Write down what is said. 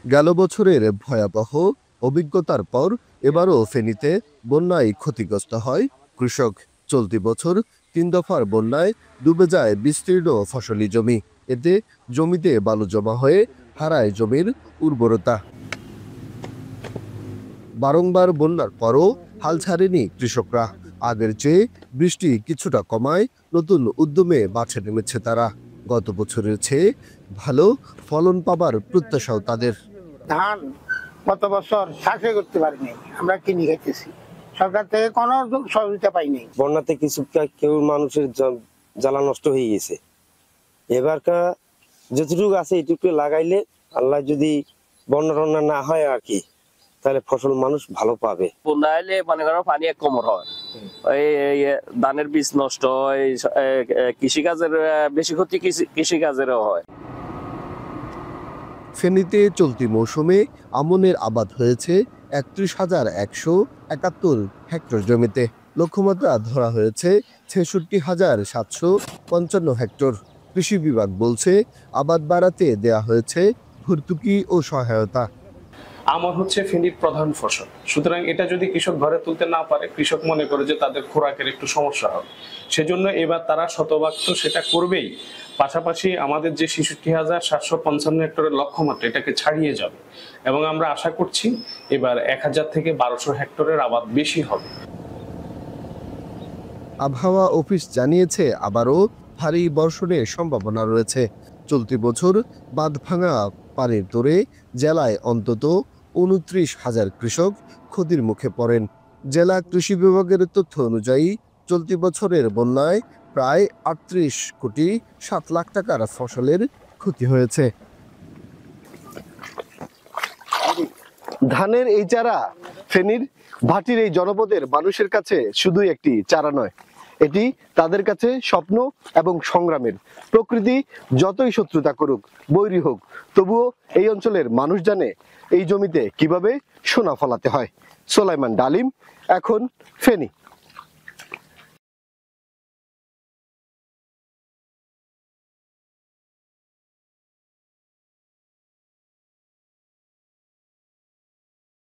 গেল বছরের ভয়াবহ অভিজ্ঞতার পর এবারও ফেনীতে বন্যায় ক্ষতিগ্রস্ত হয় কৃষক। চলতি বছর ৩ দফার বন্যায় ডুবে যায় বিস্তীর্ণ ফসলি জমি। এতে জমিতে বালু জমা হয়ে হারায় জমির উর্বরতা। বারংবার বন্যার পরও হাল ছাড়েনি কৃষকরা। আগের চেয়ে বৃষ্টি কিছুটা কমায় নতুন উদ্যমে মাঠে নেমেছে তারা। গত বছরের চেয়ে ভালো ফলন পাবার প্রত্যাশাও তাদের। ধান গত বছর চাষে করতে পারিনি, আমরা কিনে খাইতেছি, সরকার থেকে কোনো সহযোগিতা পাইনি। বন্যাতে কিছু কেউ মানুষের জ্বালা নষ্ট হয়ে গেছে। এবারকার যতটুকু আছে এইটুকু লাগাইলে আল্লাহ যদি বন্যা টন্যা না হয় আর কি, তাহলে ফসল মানুষ ভালো পাবে। বন্যা এলে মনে করো পানি এক কমর হয়, ধানের বীজ নষ্ট হয়, কৃষিকাজের বেশি ক্ষতি কৃষিকাজেরও হয়। ফেনীতে চলতি মৌসুমে আমনের আবাদ হয়েছে ৩১,১৭১ হেক্টর জমিতে। লক্ষ্যমাত্রা ধরা হয়েছে ৬৬,৭৫৫ হেক্টর। কৃষি বিভাগ বলছে আবাদ বাড়াতে দেয়া হয়েছে ভর্তুকি ও সহায়তা। আমন হচ্ছে ফেনীর প্রধান ফসল, সুতরাং এটা যদি কৃষক ঘরে তুলতে না পারে, কৃষক মনে করে যে তাদের খোরাকের একটু সমস্যা হবে, সেজন্য এবার তারা শতভাগ তো সেটা করবেই। পাশাপাশি আমাদের যে ৬৬,৭৫৫ হেক্টরের লক্ষ্যমাত্রা এটাকে ছাড়িয়ে যাবে এবং আমরা আশা করছি এবার ১,০০০ থেকে ১,২০০ হেক্টরের আবাদ বেশি হবে। আবহাওয়া অফিস জানিয়েছে আবারও ভারী বর্ষণের সম্ভাবনা রয়েছে। চলতি বছর বাঁধ ভাঙা পানির তোড়ে জেলায় অন্তত ২৯,০০০ কৃষক ক্ষতির মুখে পড়েন। জেলা কৃষি বিভাগের তথ্য অনুযায়ী চলতি বছরের বন্যায় প্রায় ৩৮,৭,০০,০০০ টাকার ফসলের ক্ষতি হয়েছে। ধানের এই চারা ফেনীর ভাটির এই জনপদের মানুষের কাছে শুধুই একটি চারা নয়, এটি তাদের কাছে স্বপ্ন এবং সংগ্রামের। প্রকৃতি যতই শত্রুতা করুক, বৈরী হোক, তবুও এই অঞ্চলের মানুষ জানে এই জমিতে কিভাবে সোনা ফলাতে হয়। সোলাইমান ডালিম, এখন ফেনী।